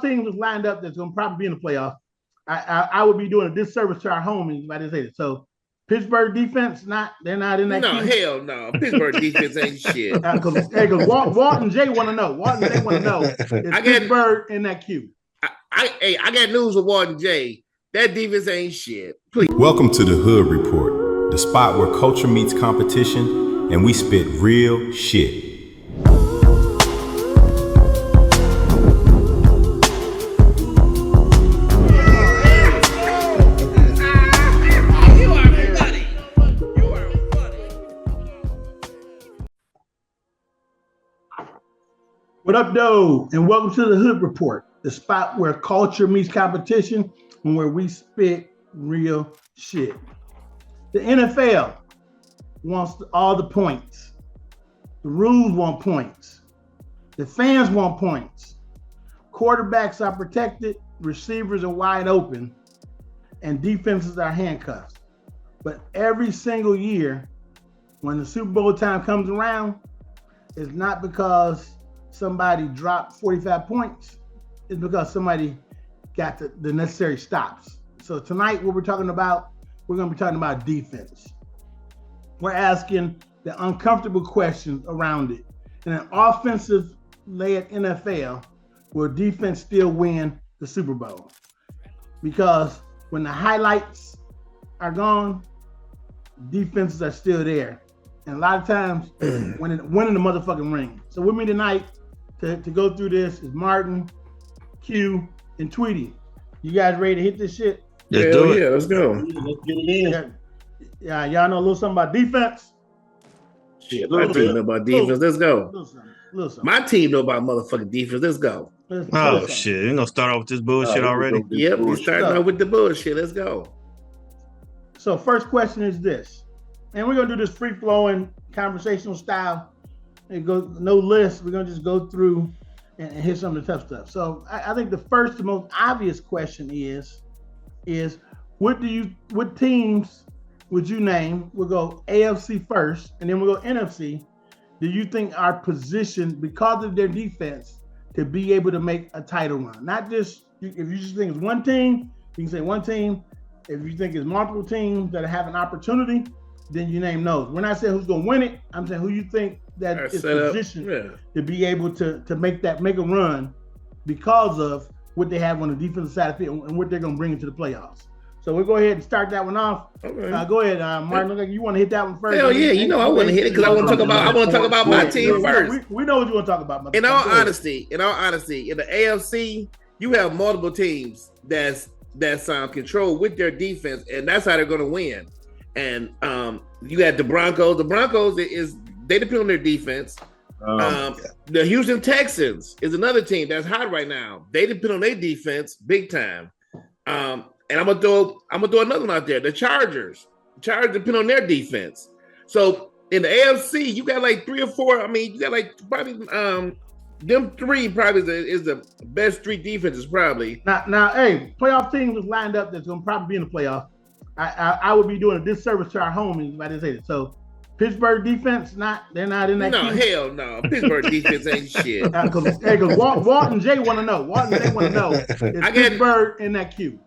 playoff teams is lined up that's going to probably be in the playoff, I would be doing a disservice to our homies if I didn't say it. So Pittsburgh defense, they're not in that. No, queue. hell no. Pittsburgh defense ain't shit. Because Walt and Jay want to know. Walt and Jay want to know. Is Pittsburgh in that queue? I got news with Walt and Jay. That defense ain't shit. Please. Welcome to the Hood Report, the spot where culture meets competition and we spit real shit. What up, though? And welcome to the Hood Report, the spot where culture meets competition and where we spit real shit. The NFL wants all the points. The rules want points. The fans want points. Quarterbacks are protected, receivers are wide open, and defenses are handcuffed. But every single year, when the Super Bowl time comes around, it's not because somebody dropped 45 points, it's because somebody got the necessary stops. So tonight, what we're going to be talking about defense. We're asking the uncomfortable questions around it. In an offensive-led NFL, will defense still win the Super Bowl? Because when the highlights are gone, defenses are still there. And a lot of times, winning the motherfucking ring. So with me tonight, to go through this is Martin, Q, and Tweety. You guys ready to hit this shit? Let's do it. Yeah, let's go. Let's get it in. Yeah, y'all know a little something about defense? Shit, my team know about defense. Let's go. Listen. My team know about motherfucking defense. Let's go. Oh, shit. You're going to start off with this bullshit already? Yep, we're starting off with the bullshit. Let's go. So first question is this. And we're going to do this free-flowing conversational style. No list. We're going to just go through and hit some of the tough stuff. So I think the most obvious question is what teams would you name? We'll go AFC first, and then we'll go NFC. Do you think are positioned because of their defense to be able to make a title run? Not just, if you just think it's one team, you can say one team. If you think it's multiple teams that have an opportunity, then you name those. We're not saying who's going to win it. I'm saying who you think that is positioned to be able to make a run because of what they have on the defensive side of the field and what they're going to bring into the playoffs. So we'll go ahead and start that one off. Okay. Go ahead, Martin. Look like you want to hit that one first. Hell yeah, I want to hit it because I want to talk about my team first. We know what you want to talk about. In all honesty, in the AFC, you have multiple teams that's controlled with their defense, and that's how they're going to win. And you got the Broncos. The Broncos they depend on their defense. The Houston Texans is another team that's hot right now. They depend on their defense big time. And I'm gonna throw another one out there. The Chargers. The Chargers depend on their defense. So in the AFC, you got like 3 or 4. I mean, you got like probably them 3 probably is the best 3 defenses probably. Now, hey, playoff teams is lined up that's gonna probably be in the playoff. I would be doing a disservice to our homies if I didn't say it. So Pittsburgh defense, they're not in that. No, queue. Hell no. Pittsburgh defense ain't shit. Because Walt and Jay want to know. Is Pittsburgh in that queue?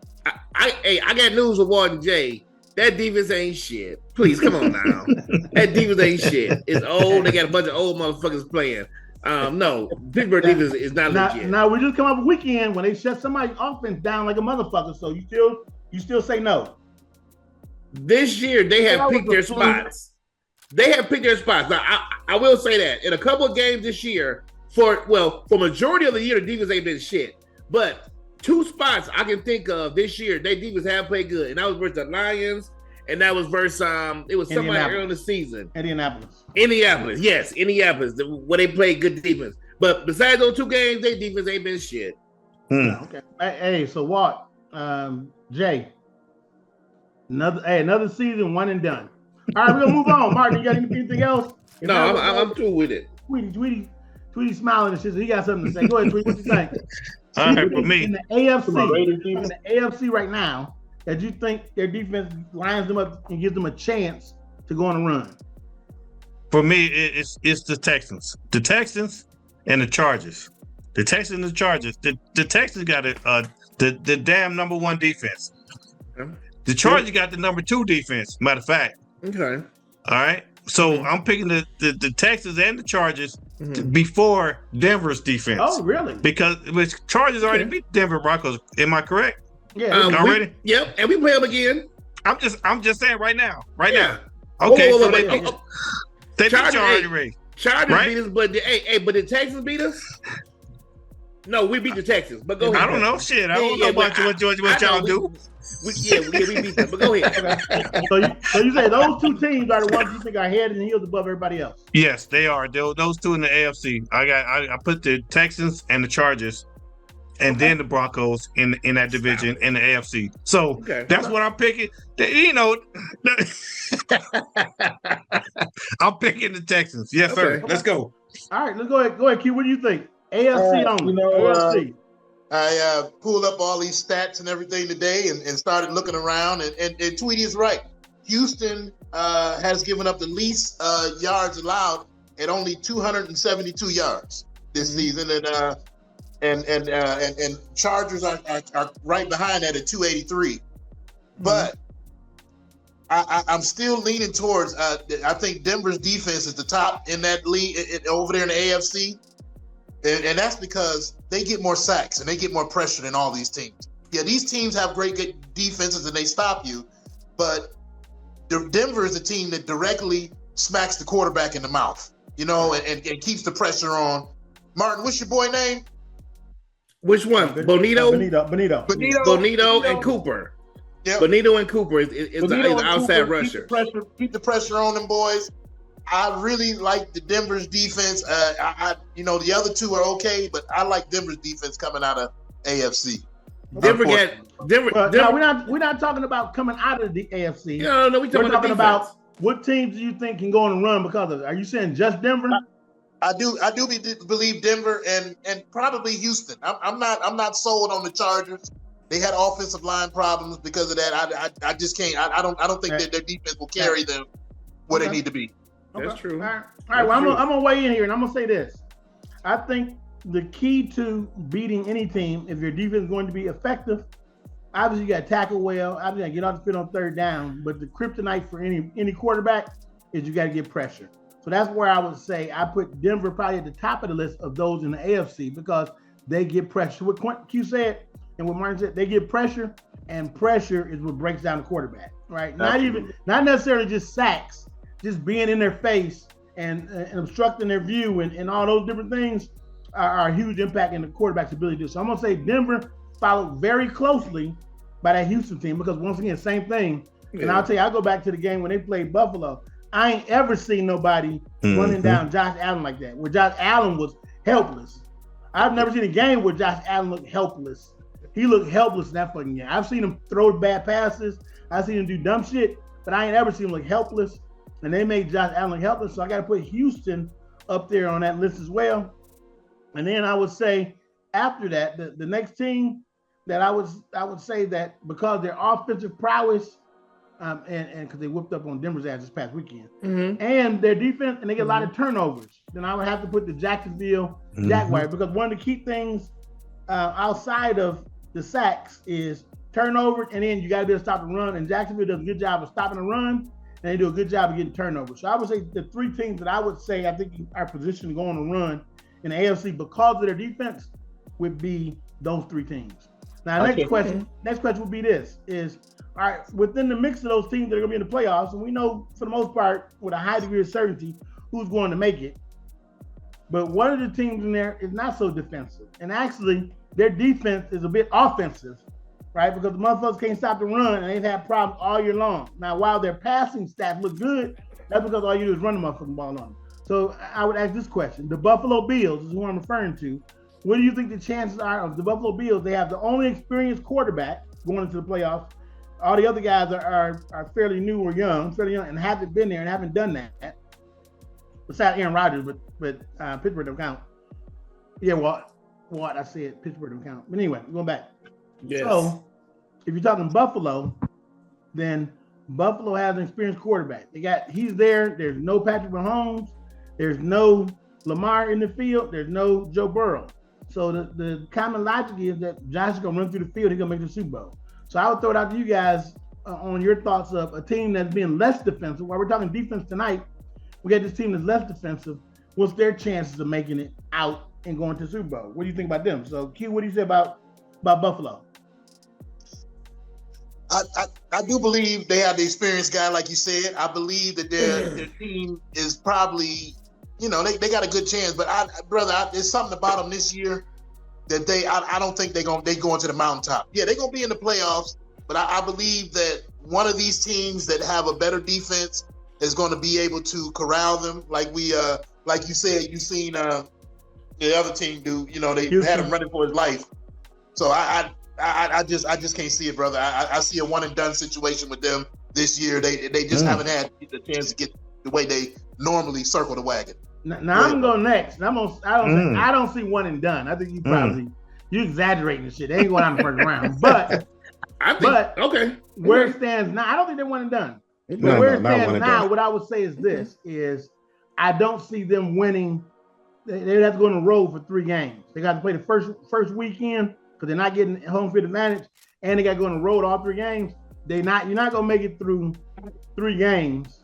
I got news with Walt and Jay. That defense ain't shit. Please, come on now. That defense ain't shit. It's old. They got a bunch of old motherfuckers playing. No, Pittsburgh defense is not legit. Now we just come up a weekend when they shut somebody's offense down like a motherfucker. So you still say no. This year they have picked their spots. They have picked their spots. Now I will say that in a couple of games this year, for majority of the year, the defense ain't been shit. But 2 spots I can think of this year, their defense have played good, and that was versus the Lions, and that was versus it was somebody early in the season. Indianapolis, yes, Indianapolis, where they played good defense. But besides those 2 games, their defense ain't been shit. Okay. Hey, so Walt, Jay, another season, one and done. All right, we're gonna move on. Martin, you got anything else? No, I'm through with it. Tweety smiling and shit. So he got something to say. Go ahead, Tweety. What you think? All right, for me. In the AFC right now, that you think their defense lines them up and gives them a chance to go on a run? For me, it's the Texans. The Texans and the Chargers. The Texans and the Chargers. The Texans got the damn number 1 defense. Okay. The Chargers got the number 2 defense. Matter of fact. Okay. All right. So I'm picking the Texans and the Chargers before Denver's defense. Oh, really? Because the Chargers already beat Denver Broncos. Am I correct? Yeah. Already? Yep. And we play them again. I'm just saying right now. Yeah. Now. Okay. Whoa, So wait. they beat Chargers, you already, Ray. Chargers Right? beat us, but the Texans beat us? No, we beat the Texans. But go ahead. I don't know. Shit. I don't know what y'all do. We beat them. But go ahead. So you say those 2 teams are the ones you think are head and heels above everybody else? Yes, they are. Those 2 in the AFC. I put the Texans and the Chargers, and then the Broncos in that division in the AFC. So that's what I'm picking. You know, I'm picking the Texans. Yes, sir. Let's go. All right, let's go ahead. Go ahead, Q. What do you think? AFC only. AFC. I pulled up all these stats and everything today and started looking around. And Tweety is right. Houston has given up the least yards allowed at only 272 yards this season, and Chargers are right behind that at 283. But I'm still leaning towards. I think Denver's defense is the top in that league over there in the AFC. And that's because they get more sacks and they get more pressure than all these teams. Yeah, these teams have great defenses and they stop you, but Denver is a team that directly smacks the quarterback in the mouth, you know, and keeps the pressure on. Martin, what's your boy name? Which one? Bonito and Cooper. Yep. Bonito and Cooper is the outside rusher. Keep the pressure on them boys. I really like the Denver's defense. The other 2 are okay, but I like Denver's defense coming out of AFC. Denver. No, we're not talking about coming out of the AFC. No, we're talking about what teams do you think can go on and run because of it? Are you saying just Denver? I do believe Denver and probably Houston. I'm not sold on the Chargers. They had offensive line problems because of that. I just can't. I don't think that their defense will carry them where they need to be. That's true. All right. Well, I'm gonna weigh in here, and I'm gonna say this. I think the key to beating any team, if your defense is going to be effective, obviously you got to tackle well. Obviously, you get off the field on 3rd down. But the kryptonite for any quarterback is you got to get pressure. So that's where I would say I put Denver probably at the top of the list of those in the AFC because they get pressure. What Q said and what Martin said, they get pressure, and pressure is what breaks down the quarterback. Right? Not necessarily just sacks. Just being in their face and obstructing their view and all those different things are a huge impact in the quarterback's ability to do. So I'm going to say Denver followed very closely by that Houston team because, once again, same thing. Yeah. And I'll tell you, I'll go back to the game when they played Buffalo. I ain't ever seen nobody running down Josh Allen like that, where Josh Allen was helpless. I've never seen a game where Josh Allen looked helpless. He looked helpless in that fucking game. I've seen him throw bad passes. I've seen him do dumb shit, but I ain't ever seen him look helpless. And they made Josh Allen helpless, so I got to put Houston up there on that list as well. And then I would say after that, the next team that I would say that because their offensive prowess, and because they whipped up on Denver's ass this past weekend, and their defense, and they get a lot of turnovers, then I would have to put the Jacksonville Jaguars because one of the key things outside of the sacks is turnovers, and then you got to be able to stop the run. And Jacksonville does a good job of stopping the run. And they do a good job of getting turnovers. So I would say the 3 teams that I would say I think are positioned to go on a run in the AFC because of their defense would be those 3 teams. Now, next question would be this: is all right within the mix of those teams that are going to be in the playoffs, and we know for the most part with a high degree of certainty who's going to make it. But one of the teams in there is not so defensive, and actually their defense is a bit offensive. Right, because the motherfuckers can't stop the run, and they've had problems all year long. Now, while their passing stats look good, that's because all you do is run the motherfucking ball on them. So I would ask this question: the Buffalo Bills is who I'm referring to. What do you think the chances are of the Buffalo Bills? They have the only experienced quarterback going into the playoffs. All the other guys are fairly new or young, and haven't been there and haven't done that. Besides Aaron Rodgers, but Pittsburgh don't count. Yeah, what I said, Pittsburgh don't count. But anyway, going back. Yes. So, if you're talking Buffalo, then Buffalo has an experienced quarterback. He's there. There's no Patrick Mahomes. There's no Lamar in the field. There's no Joe Burrow. So the common logic is that Josh is gonna run through the field. He's gonna make the Super Bowl. So I would throw it out to you guys on your thoughts of a team that's being less defensive. While we're talking defense tonight, we got this team that's less defensive. What's their chances of making it out and going to the Super Bowl? What do you think about them? So Q, what do you say about Buffalo? I do believe they have the experienced guy, like you said. I believe that their team is probably, they got a good chance. But there's something about them this year that I don't think they going to the mountaintop. Yeah, they're gonna be in the playoffs, but I believe that one of these teams that have a better defense is going to be able to corral them. Like like you said, you've seen the other team do. They had him running for his life. So I just can't see it, brother. I see a one and done situation with them this year. They just haven't had the chance to get the way they normally circle the wagon. Now I'm gonna go next. I don't see one and done. I think you exaggerating the shit. They ain't going out in the first round. But okay. Where it stands now, I don't think they're one and done. But where it stands now, what I would say is this: is I don't see them winning. They have to go on the road for 3 games. They got to play the first weekend because they're not getting home field advantage, and they got to go on the road all 3 games. You're not gonna make it through 3 games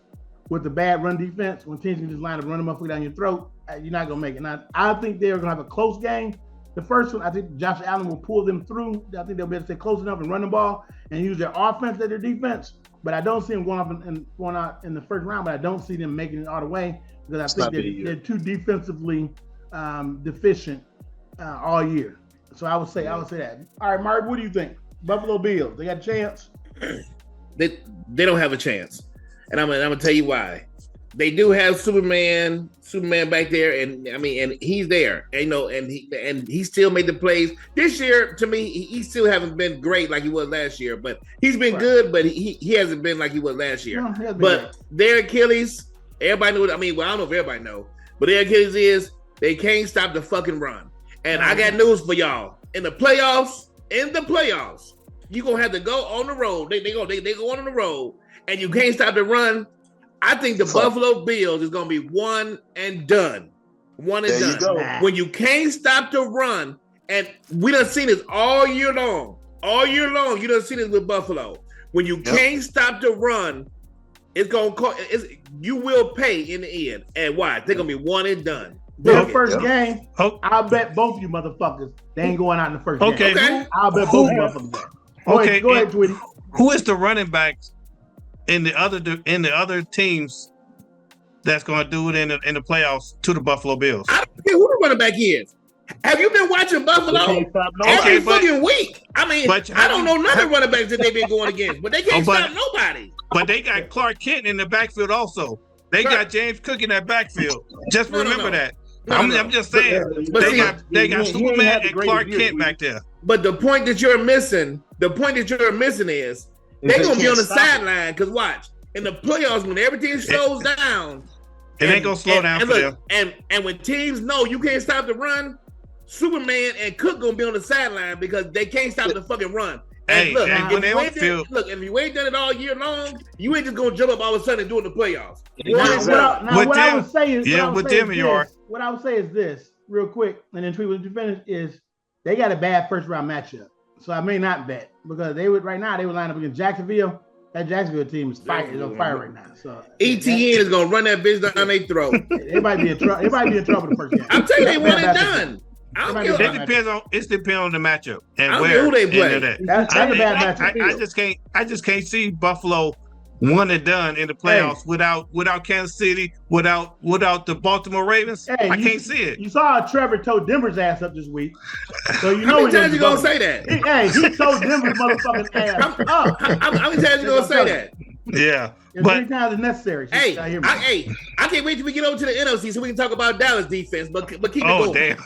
with the bad run defense. When teams can just line up, run them up down your throat, you're not gonna make it. Now, I think they're gonna have a close game. The first one, I think Josh Allen will pull them through. I think they'll be able to stay close enough and run the ball and use their offense as their defense. But I don't see them going out in the first round. But I don't see them making it all the way because I think they're too defensively deficient all year. So I would say that. All right, Mark, what do you think? Buffalo Bills, they got a chance? They don't have a chance, and I'm gonna tell you why. They do have Superman back there, and he's there, and he still made the plays this year. To me, he still haven't been great like he was last year, but he's been good, but he hasn't been like he was last year. No, but their Achilles, everybody knows. I don't know if everybody know, but their Achilles is they can't stop the fucking run. And I got news for y'all. In the playoffs, you're gonna have to go on the road. They go on the road, and you can't stop the run. I think the Buffalo Bills is gonna be one and done. One and done. You go. When you can't stop the run, and we done seen this all year long. All year long, you done seen this with Buffalo. When you can't stop the run, you will pay in the end. And why? They're gonna be one and done. Their first game, I'll bet both of you motherfuckers they ain't going out in the first game. Okay. I'll bet both of you motherfuckers. Go ahead, Tweety. Who is the running backs in the other teams that's going to do it in the playoffs to the Buffalo Bills? I don't care who the running back is. Have you been watching Buffalo every fucking week? I don't know none of the running backs that they've been going against, but they can't stop nobody. But they got Clark Kent in the backfield also. They got James Cook in that backfield. Just remember that. I'm just saying they got Superman and Clark Kent back there. But the point that you're missing is they're gonna be on the sideline because watch in the playoffs when everything slows down. It ain't gonna slow down for them. And when teams know you can't stop the run, Superman and Cook gonna be on the sideline because they can't stop the fucking run. And look, if you ain't done it all year long, you ain't just gonna jump up all of a sudden and do it in the playoffs. What I would say is this, real quick, and then Tweet, when you finish, is they got a bad first round matchup. So I may not bet because they would line up against Jacksonville. That Jacksonville team is on fire right now. So ETN is gonna run that bitch down their throat. It might be in trouble. It might be in trouble the first game. I'm telling you, they one and done. It depends on the matchup and who they play. That's a bad matchup. I just can't see Buffalo one and done in the playoffs without Kansas City, without the Baltimore Ravens. I can't see it. You saw how Trevor towed Denver's ass up this week, so you know. How many times you gonna say that? He towed Denver's motherfucking ass up. How many times you gonna say that? Yeah, but 3 times is necessary. I can't wait till we get over to the NFC so we can talk about Dallas defense. But keep it going. Damn.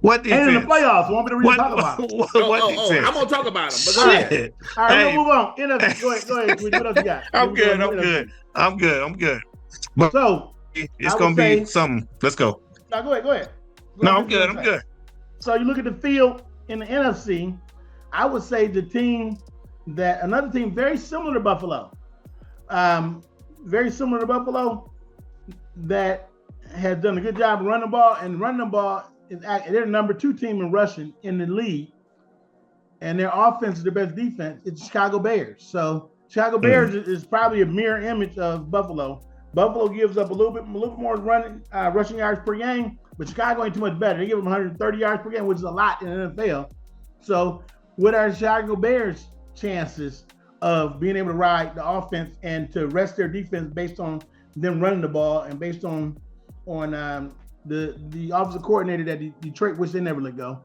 What defense? And in the playoffs, want me to really talk about it? I'm gonna talk about them. But go ahead. All right, we'll move on. NFC, go ahead. What else you got? I'm good. But so it's gonna be something. Let's go. No, go ahead. I'm good. So you look at the field in the NFC. I would say another team very similar to Buffalo, that has done a good job running the ball, and running the ball they're the number 2 team in rushing in the league, and their offense is the best defense. It's the Chicago Bears. So Chicago Bears is probably a mirror image of Buffalo. Buffalo gives up a little bit more rushing yards per game, but Chicago ain't too much better. They give them 130 yards per game, which is a lot in the NFL. So what are the Chicago Bears' chances of being able to ride the offense and to rest their defense based on them running the ball and based on the offensive coordinator that Detroit, which they never let go?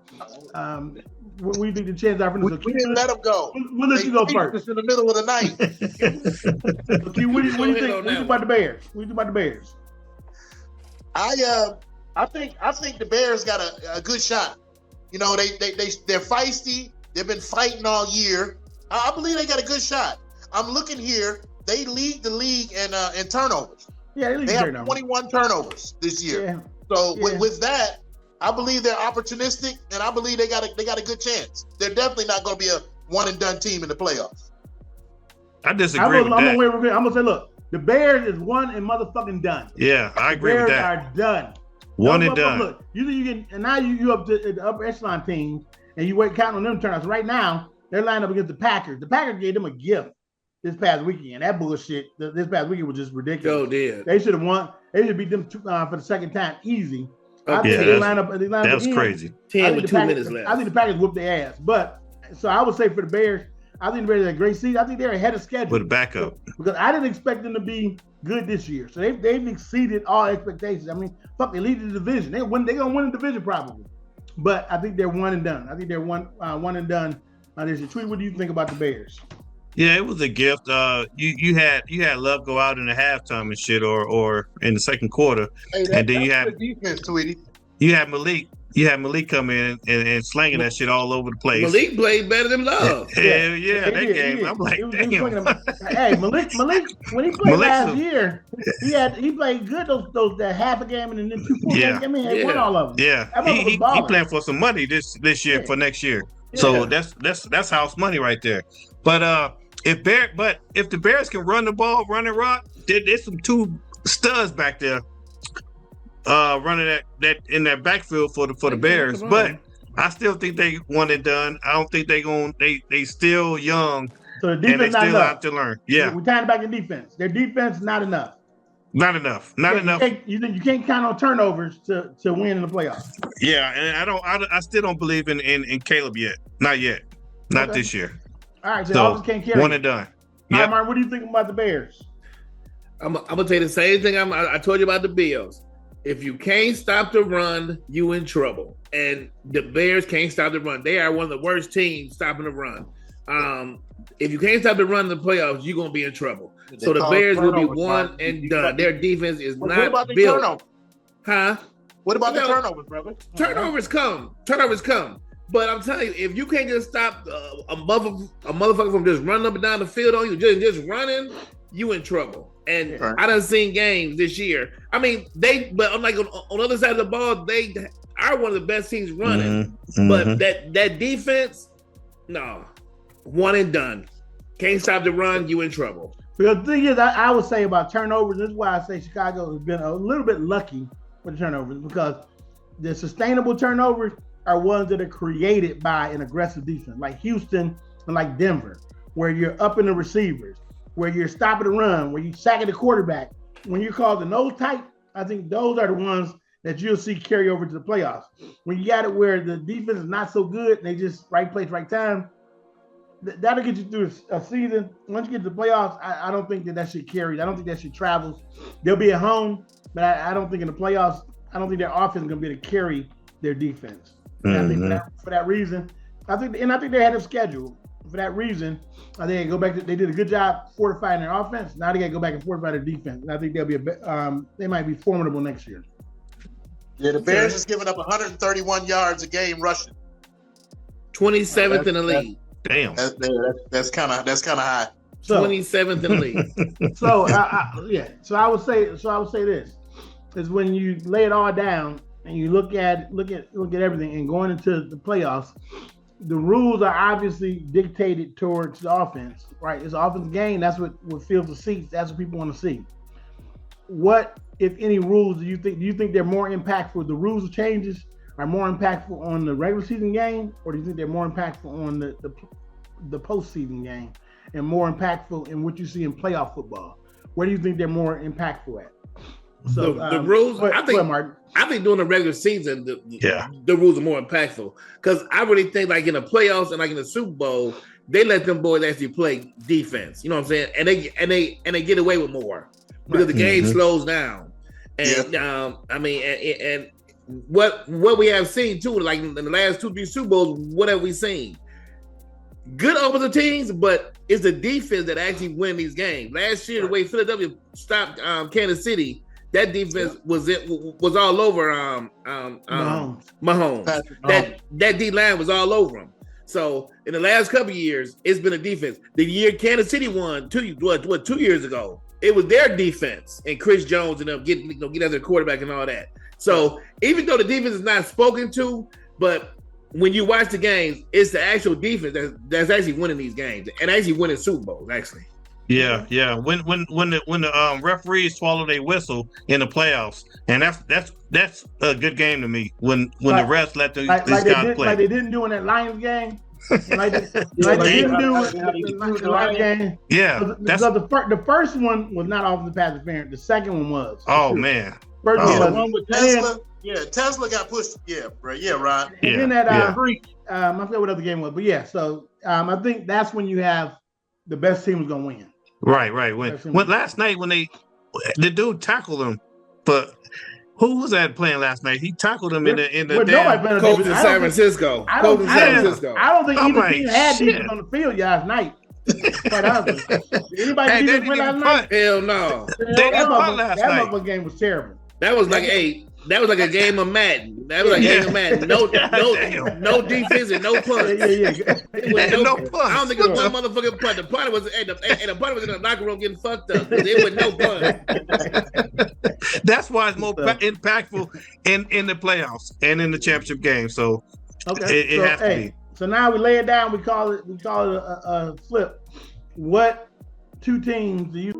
What do you think the chances are for them? We didn't let them go. We'll let you go first. In the middle of the night. Okay, what do you think? What do you think about the Bears? What do you think about the Bears? I think the Bears got a good shot. You know, they're feisty. They've been fighting all year. I believe they got a good shot. I'm looking here. They lead the league in turnovers. Yeah, they have 21 turnovers this year. Yeah. So with that, I believe they're opportunistic, and I believe they got a good chance. They're definitely not going to be a one and done team in the playoffs. I disagree with that. I'm gonna say, look, the Bears is one and motherfucking done. Yeah, I agree with that. The Bears are done. One and done. Look, you get, and now you up to the upper echelon teams, and you wait counting on them turnouts. Right now, they're lined up against the Packers. The Packers gave them a gift this past weekend. That bullshit this past weekend was just ridiculous. Oh, did. They should have won. They should beat them for the second time easy. Yeah, they line up. That was crazy. 10 with 2 minutes left. I think the Packers whooped their ass. But so I would say for the Bears, I think the Bears had a great season. I think they're ahead of schedule. With a backup. Because I didn't expect them to be good this year. So they've exceeded all expectations. I mean, fuck, they lead the division. They're gonna win the division probably. But I think they're one and done. I think they're one and done this year. Tweet, what do you think about the Bears? Yeah, it was a gift. You had Love go out in the halftime and shit, or in the second quarter, and then you had defense, Tweety. You had Malik. You had Malik come in and slanging that shit all over the place. Malik played better than Love. Hell yeah, that game. I'm like, damn. Hey, Malik, when he played last year, he played good that half a game and then 2 full games. I mean, he won all of them. Yeah, he playing for some money this year for next year. Yeah. So that's house money right there. But if the Bears can run the ball, run and rock, there's some 2 studs back there. Running that in that backfield for the Bears, but I still think they one and done. I don't think they still young, so the defense and they still have to learn. Yeah, we're tying back in defense. Their defense not enough. Not enough. You can't count on turnovers to win in the playoffs. Yeah, and I still don't believe in Caleb yet. Not yet. Not this year. All right, so can't carry one and done. All right, Mark, what do you think about the Bears? I'm gonna tell you the same thing I told you about the Bills. If you can't stop the run, you in trouble. And the Bears can't stop the run. They are one of the worst teams stopping the run. If you can't stop the run in the playoffs, you're going to be in trouble. So the Bears will be one and done. Their defense is not built. What about the turnovers? Huh? What about the turnovers, brother? Turnovers come. But I'm telling you, if you can't just stop a motherfucker from just running up and down the field on you, just running, you in trouble. And I done seen games this year. I mean, but I'm like on the other side of the ball, they are one of the best teams running. Mm-hmm. But that defense, no, one and done. Can't stop the run, you in trouble. Because the thing is, I would say about turnovers, this is why I say Chicago has been a little bit lucky with the turnovers, because the sustainable turnovers are ones that are created by an aggressive defense, like Houston and like Denver, where you're up in the receivers, where you're stopping the run, where you're sacking the quarterback. When you're causing those type, I think those are the ones that you'll see carry over to the playoffs. When you got it where the defense is not so good, they just right place, right time, that'll get you through a season. Once you get to the playoffs, I don't think that shit carries. I don't think that shit travels. They'll be at home, but I don't think in the playoffs, I don't think their offense is going to be able to carry their defense. Mm-hmm. I think for that reason, I think they had a schedule. For that reason, I think they did a good job fortifying their offense. Now they got to go back and fortify their defense. And I think they'll be they might be formidable next year. Yeah, the Bears is giving up 131 yards a game rushing. 27th in the league. Damn. That's kind of high. So, 27th in the league. So I would say this is when you lay it all down and you look at everything and going into the playoffs. The rules are obviously dictated towards the offense, right? It's an offensive game. That's what fills the seats. That's what people want to see. What, if any, rules do you think they're more impactful? The rules changes are more impactful on the regular season game, or do you think they're more impactful on the postseason game and more impactful in what you see in playoff football? Where do you think they're more impactful at? So the rules, I think during the regular season, the rules are more impactful because I really think like in the playoffs and like in the Super Bowl, they let them boys actually play defense. You know what I'm saying? And they get away with more because the game slows down. And I mean, and what we have seen too, like in the last 2-3 Super Bowls, what have we seen? Good offensive teams, but it's the defense that actually win these games. Last year, the way Philadelphia stopped Kansas City, that defense was all over Mahomes. That D line was all over him. So in the last couple of years, it's been a defense. The year Kansas City won 2 years ago, it was their defense and Chris Jones and them getting as a quarterback and all that. So even though the defense is not spoken to, but when you watch the games, it's the actual defense that's actually winning these games and actually winning Super Bowls. Actually, yeah. When the referees swallow their whistle in the playoffs, and that's a good game to me. When the refs let these guys play, like they didn't do in that Lions game. Like they didn't do in the Lions game. Yeah, the first one was not offensive pass interference. The second one was. Oh man. First one with Tesla. Yeah, Tesla got pushed. Yeah, bro. Yeah, Ron. And then that I forget what other game was, but yeah. So I think that's when you have the best team is gonna win. Right. When last night when the dude tackled him, but who was that playing last night? He tackled him in the damn Colts in San Francisco. I don't think either team had defense on the field last night. Quite honestly, anybody defense play last night? Hell no. They didn't play last night. That game was terrible. That was like a game of Madden. That was like a game of Madden. No defense and no punt. No punt. I don't think it was one motherfucking punt. The punter was in the locker room getting fucked up. There was no punt. That's why it's more impactful in the playoffs and in the championship game. So it has to be. So now we lay it down. We call it a flip. What two teams do you